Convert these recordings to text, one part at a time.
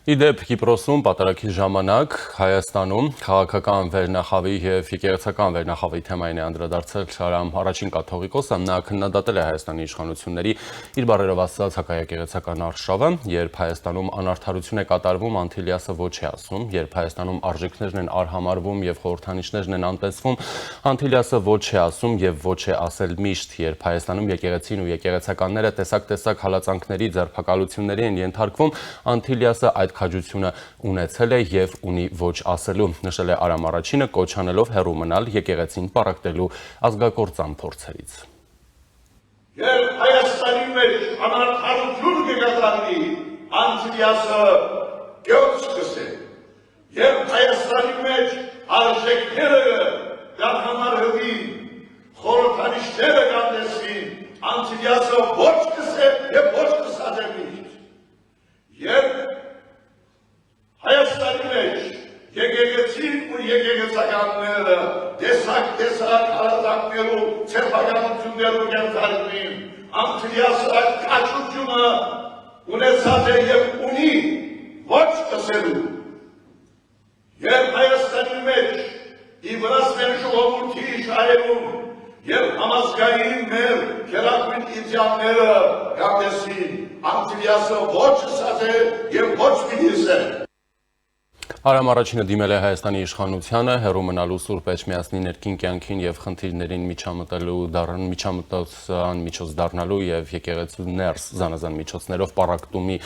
Իդեպ Կիպրոսում պատարագի ժամանակ Հայաստանում քաղաքական վերնախավի և եկեղեցական վերնախավի թեմային է անդրադարձել Շարամ առաջին կաթողիկոսը, նա քննադատել է Հայաստանի իշխանությունների իր բառերով ասած հակաեկեղեցական արշավը, երբ Հայաստանում անարդարություն է կատարվում, Անտիլիասը ոչ է ասում, երբ Հայաստանում արժեքներն են արհամարվում և խորհրդանիշներն են անտեսվում, Անտիլիասը ոչ է ասում և ոչ է ասել միշտ, երբ Հայաստանում եկեղեցին ու եկեղեցականները տեսակ հալածանքների, ձերբակալությունների են ենթարկվում, Անտիլիասը այդ քաջությունը ունեցել է և ունի ոչ ասելու, նշել է Արամ առաջինը, կոչ անելով հեռու մնալ եկեղեցին պառակտելու ազգակործան փորձերից։ Երբ Հայաստանի մեջ անարդարություն կկատարվի, Անտիլիասը գործ կսե, երբ Հայաստանի մեջ արժեքները կհամարվին, խորհրդանիշները կանդեսվին, Անտիլիասը ոչ կսե և ոչ կսադե միշտ, երբ Հայաստանի մեջ եկեղեցին ու եկեղեցականները տեսակ հալածանքներու, ձերբակալություններու ենթարկվին, Անտիլիասը այդ քաջությունը ունեցած է և ունի ոչ կսելու, երբ Հայաստանի մեջ ի վրացմեն ժողովրդի շահերում և համազգային մեր քերակույն իդեալները կանդեսվին, Անտիլիասը ոչ ասած է և ոչ պիտի ասե։ Արամ առաջինը դիմել է Հայաստանի իշխանությանը հեռու մնալու Սուրբ Էջմիածնի ներքին կյանքին և խնդիրներին միջամտության միջոց դառնալու և եկեղեցու ներս զանազան միջոցներով պառակտումի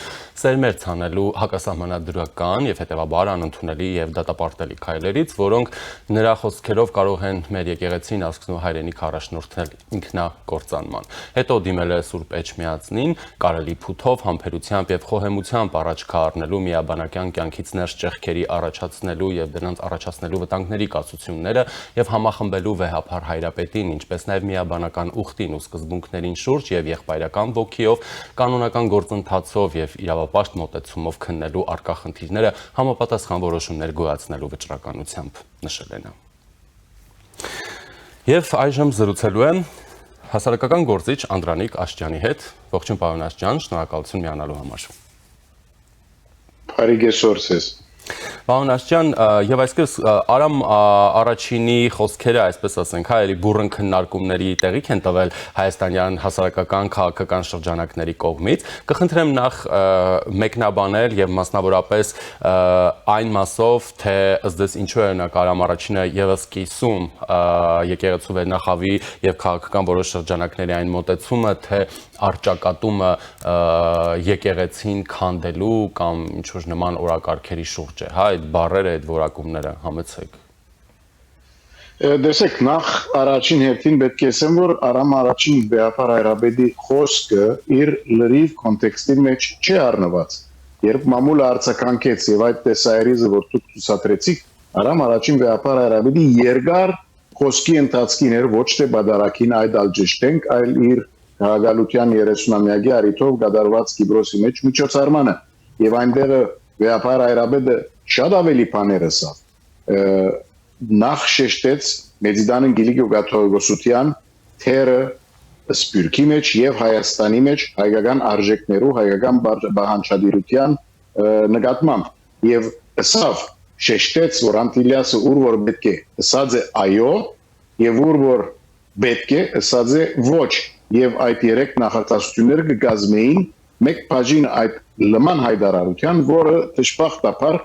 սերմեր ցանելու հակասահմանադրական և հետևաբար անընդունելի և դատապարտելի քայլերից, որոնք նրա խոսքերով կարող են մեր եկեղեցին ազգն ու հայրենիքը առաջնորդել ինքնակործանման։ Հետո դիմել է Սուրբ Էջմիածնին կարելի փութով, համբերությամբ և խոհեմությամբ առաջ քառնելու միաբանակյան կյանքից ներս ճեղքերի առաջացնելու և դրանց առաջացնելու վտանգների կացությունները և համախմբելու վեհափառ հայրապետին, ինչպես նաև միաբանական ուխտին ու սկզբունքներին շուրջ և եղբայրական ոգիով, կանոնական գործընթացով և իրավապաշտ մոտեցումով քննելու առկա խնդիրները համապատասխան որոշումներ գոյացնելու վճռականությամբ, նշել է նա։ Եվ այժմ զրուցելու եմ հասարակական գործիչ Անդրանիկ Աշճյանի հետ։ Ողջույն պարոն Աշճյան, շնորհակալություն միանալու համար։ Բարի կեսօր ձեզ։ Պարոն Աշճյան, եւ այսպես Արամ առաջինի խոսքերը, այսպես ասենք, էլի բուրըն քննարկումների տեղիք են տվել հայաստանյան հասարակական քաղաքական շրջանակների կողմից։ Կխնդրեմ նախ մեկնաբանել եւ մասնավորապես այն մասով, թե ըստ ինչու է օրինակ Արամ առաջինը եւս կիսում եկեղեցու վերնախավի եւ քաղաքական որոշ շրջանակների այն մոտեցումը, թե արճակատումը եկեղեցին քանդելու կամ ինչ-որ նման օրակարգերի շուրջ է, հա, այդ բառերը, այդ որակումները համեցեք։ Տեսեք, նախ առաջին հերթին պետք է ասեմ, որ Արամ առաջին վեհապար հայրապետի խոսքը իր լրիվ կոնտեքստի մեջ չի առնված։ Երբ մամուլը արձագանքեց եւ այդ տեսայրիզը, որ դուք ցուցադրեցիք, Արամ առաջին վեհապար հայրապետի երկար խոսքի ընթացքին էր, ոչ թե բادرակին այդ ալջեշտենք, այլ իր քաղաքալության 30-ամյակի առիթով կատարված Կիպրոսի մեջ միջոցառմանը եւ այնտեղ վեհապար հայրապետը շատ ավելի բաներ ասավ։ Նախ շեշտեց Մեծիդանն Գիլիգիո կաթողիկոսության թերը սպյուրքի մեջ եւ Հայաստանի մեջ հայկական արժեքներու, հայկական բանջարդիրության նկատմամբ եւ ասավ շեշտեց, որ Անտիլիասը ուր որ պետք է ասած է այո եւ ուր որ պետք է ասած է ոչ եւ այդ երեք նախատեսությունները կգազմեին մեկ բաժին այդ լման հայտարարության, որը դժբախտաբար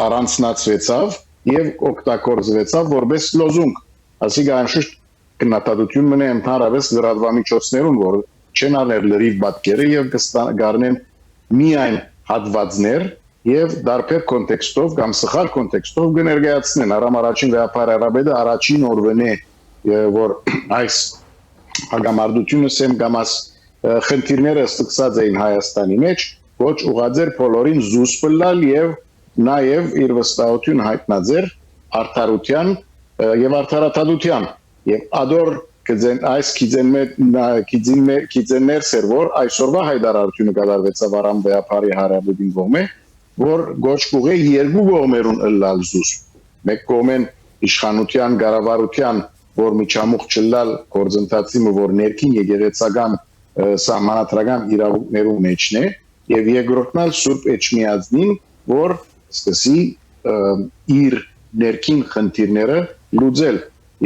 առանցնացվեցավ եւ օգտագործվեցավ որպես լոզունգ։ Այսինքն անշուշտ քննադատություն մնա ընդհանրապես լրատվամիջոցներուն, որ չեն անել լրիվ պատկերը եւ կգառնեն միայն հատվածներ եւ դարբեր կոնտեքստով կամ սխալ կոնտեքստով կներկայացնեն։ Արամ առաջին վեհապար հայրապետը առաջին օրվան է, որ այս հագամարտությունը սեմ գամաս խնդիրները ստացած էին Հայաստանի մեջ, ոչ ուղաձեր բոլորին զուս բլալ եւ նաեւ իր վստահություն հայտնաձեր արդարության եւ արդարադատության եւ ադոր կձեն այս քիձեններ սերվոր այսօրվա հայտարարությունը կատարվեցավ Արամ վեհապարի հայրապետին կողմէ, որ գոչ կուղե երկու կողմերուն ըլլալ զուս։ Մեկ կողմեն իշխանության կառավարության, որ միջամուխ չլալ գործընթացի, որ ներքին եկեղեցական սահմանադրական իրավունքներու մեջն է, եւ երկրորդն էլ Սուրբ Էջմիածնին, որ սկսի իր ներքին խնդիրները լուծել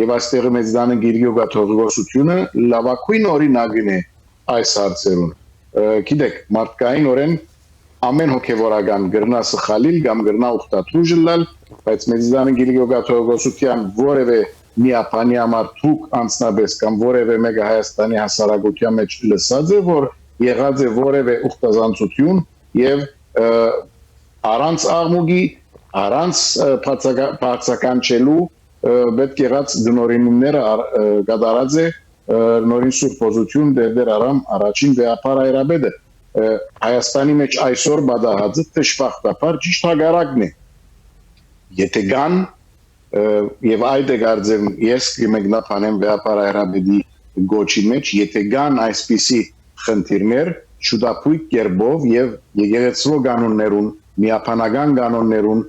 եւ այստեղ մեծդանը Գիրգիոգաթողիկոսությունը լավագույն օրինակն է այս հարցերուն։ Գիտեք, մարդկային օրեն ամեն հոգեվորական գրնա սխալիլ կամ գրնա ուխտաթուժ լալ, բայց մեծդանը Գիրգիոգաթողիկոսության որևէ միապանի համար թուք անձնաբես կամ որևէ մեկը Հայաստանի հասարակության մեջ լսած է, որ եղած է որևէ ուխտազանցություն եւ առանց աղմուկի, առանց բացականչելու պետք եղած դնորինումները կատարած է նորին Սուրբ Օզություն դեր արամ առաջին վեապար այրաբեդը Հայաստանի մեջ այսօր բադահածը դժբախտաբար ճիշտ հակառակն է եթե կան եւ այդ է կարծեմ ես կմեկնաբանեմ վեապար այրաբեդի գոչի մեջ եթե կան այսպիսի խնդիրներ շուտապույտ կերպով եւ եկեղեցու կանոններուն միապանական կանոններուն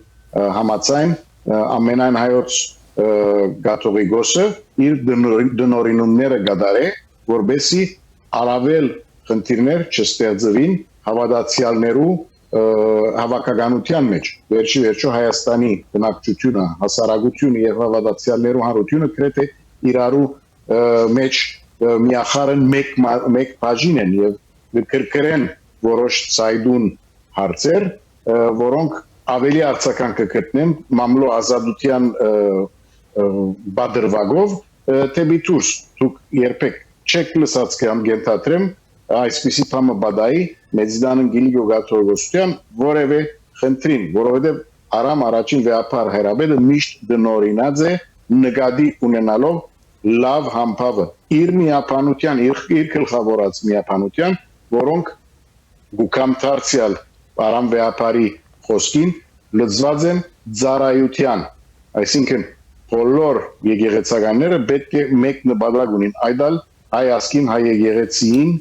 համաձայն ամենայն հայոց կաթողիկոսը իր դնորինումները կատարե որբեսի առավել խնդիրներ չստեղծվին հավատացյալներու հավաքականության մեջ վերջո Հայաստանի բնակչությունը հասարակությունը եւ հավատացյալներու հանրությունը գրեթե իրարու մեջ միախարն մեկ բաժին են եւ կրկրեն որոշ ցայդուն հարցեր որոնք ավելի արձական կգտնեն մամլո ազատության բادرվագով թեպի դուրս դուք երբեք չեք լսած կամ գենթատրեմ այսպիսի բամը բադայի մեծդանն Գիրգիոգաթողիկոսության որևէ խնդրին որովհետեւ արամ առաջին վեապար հայրաբեդը միշտ դնորինած է նկատի ունենալով լավ համբավը իր միապանության իր գլխավորած միապանության որոնք գուկամ դարձյալ արամ վեապարի խոսքին լծված են ծառայության այսինքն բոլոր եկեղեցականները պետք է մեկ նպատակ ունին այդալ հայ ասկին հայ եկեղեցին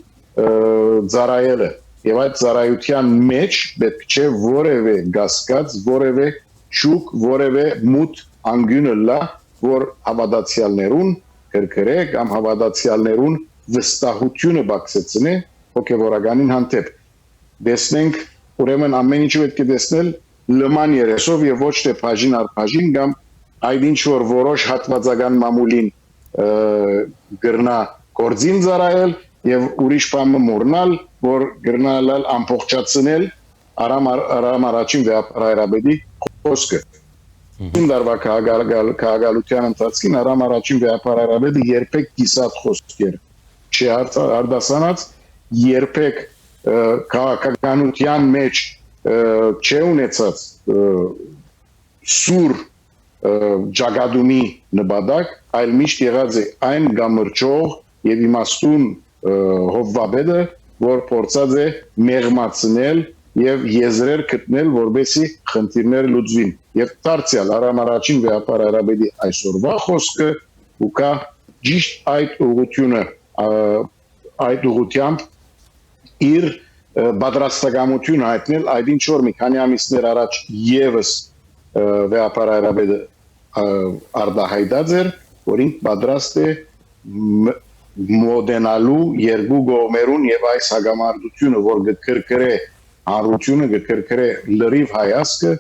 ծառայելը եւ այդ ծառայության մեջ պետք չէ որևէ գասկած որևէ շուկ որևէ մութ անգյունը լա որ հավատացյալներուն կրկրե կամ հավատացյալներուն վստահությունը բացեցնե հոգեվորականին հանդեպ դեսնենք ուրեմն ամեն ինչ պետք է դեսնել լման երեսով եւ ոչ թե բաժին առ բաժին կամ այդ ինչ որ որոշ հատվածական մամուլին գրնա կորձին ծառայել եւ ուրիշ բանը մոռնալ որ գրնալալ ամբողջացնել արամ առաջին վեապարայրաբեդի խոսքը դարվա քաղաքալության ընթացքին արամ առաջին վեապարայրաբեդը երբեք կիսատ խոսքեր չի արդասանած երբեք քաղաքականության մեջ չի ունեցած սուր ջագադումի նպատակ այլ միշտ եղած է այն գամրջող եւ իմաստուն հովվաբեդը որ փորձած է մեղմացնել եւ եզրեր գտնել որբեսի խնդիրները լուծվին եւ դարձյալ արամ առաջին վեապար արաբեդի այսօրվա խոսքը ուկա ճիշտ այդ ուղղությամբ իր պատրաստակամություն հայտնել այդ ինչ որ մի քանի ամիսներ առաջ եւս վեապար արաբեդը արդահայտած էր որին պատրաստ է մոդենալու երկու գոմերուն եւ այս հագամարտությունը որ գկրկրե հանրությունը գկրկրե լրիվ հայասկը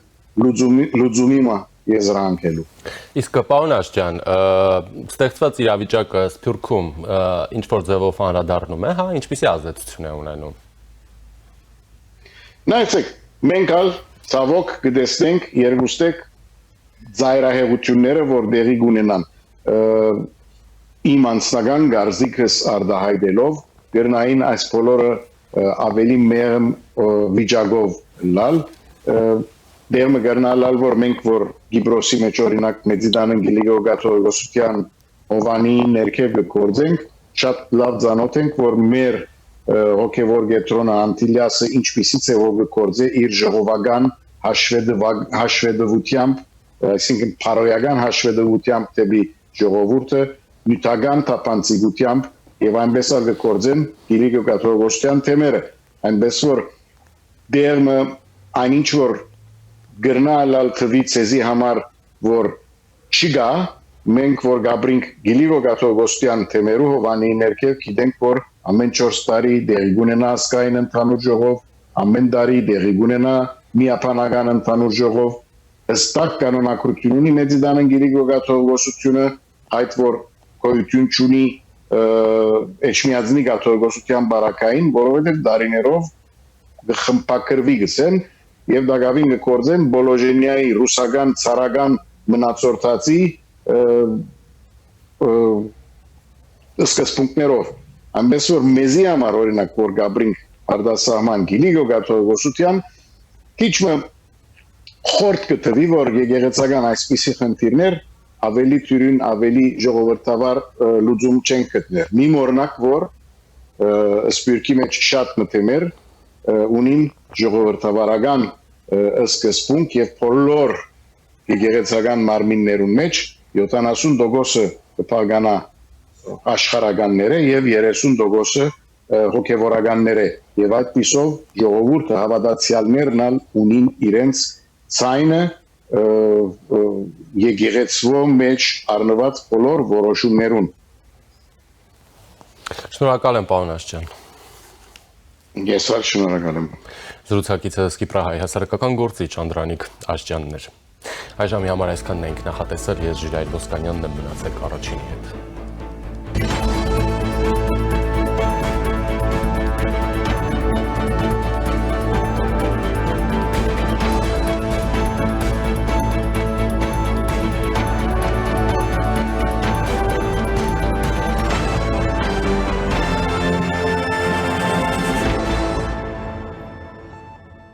լուծումի եզրանքելու իսկ Պարոն Աշճյան ստեղծված իրավիճակը Սփյուռքում ինչ որ ձևով անդրադառնում է հա ինչպիսի ազդեցություն է ունենում նայեցեք մենք ալ ցավոք կտեսնենք երկուստեք ծայրահեղությունները որ դեղի կունենան իմ անձնական գարզիկս արդահայտելով գրնային այս բոլորը ավելի մեղմ վիճակով լալ դերմը գրնալալ որ մենք որ Գիբրոսի մեջ օրինակ մեծիդանն Գիրգիոգաթողիկոսության հովանի ներքև գործենք շատ լավ ծանոթ ենք որ մեր հոգևոր գետրոնը Անտիլիասը ինչպիսի ցեվով գործե իր ժողովական հաշվետվությամբ այսինքն փարոյական հաշվետվությամբ դեպի ժողովուրդը նյութական տապանցիկությամբ եւ այնպես ալ գործեն Գիրգիոգաթողիկոսության թեմերը այնպես որ դերմը այնինչ որ գրնալալ թվի ցեզի համար որ չգա մենք որ գաբրինք Գիրգիոգաթողիկոսության թեմերու հովանի ներքև գիտենք որ ամեն 4 տարի դեղի ունենա ասկային ընդհանուր ժողով ամեն տարի դեղի գունենա միապանական ընդհանուր ժողով հստակ կանոնակություն ունի մեծիդանն գիրիկ գաթողոսությունը այդ որ գոյություն ունի էջմիածնի գաթողոսության բարակային որովհետև դարիներով խմբակրվի գսեն եւ դակավին կորձեն Բոլոժենիայի ռուսական ցարական մնացորդացի սկզբունքներով այնպես որ մեզի համար օրինակ որ գաբրինք արդասահման գինիգո գաթողոսության քիչ մը խորտ կտվի որ եկեղեցական այսպիսի խնդիրներ ավելի թյուրին ավելի ժողովրդավար լուծում չեն գտներ մի օրինակ որ սպիրկի մեջ շատ մտեմեր ունին ժողովրդավարական սկզբունք եւ բոլոր եկեղեցական մարմիններուն մեջ 70% կփականա աշխարհականները եւ 30% հոգեվորականները եւ այդ պիսով ժողովուրդը հավատացյալներն ունին իրենց ցայնը եկեղեցվո մեջ առնված բոլոր որոշումներուն Շնորհակալ եմ պարոն Աշճյան Ես շնորհակալ եմ Զրուցակիցս Կիպրահայ հասարակական գործիչ Անդրանիկ Աշճյանն էր Այժմի համար այսքանն ենք նախատեսել ես Ժիրայր Ոսկանյանն եմ մնացեք առաջինի հետ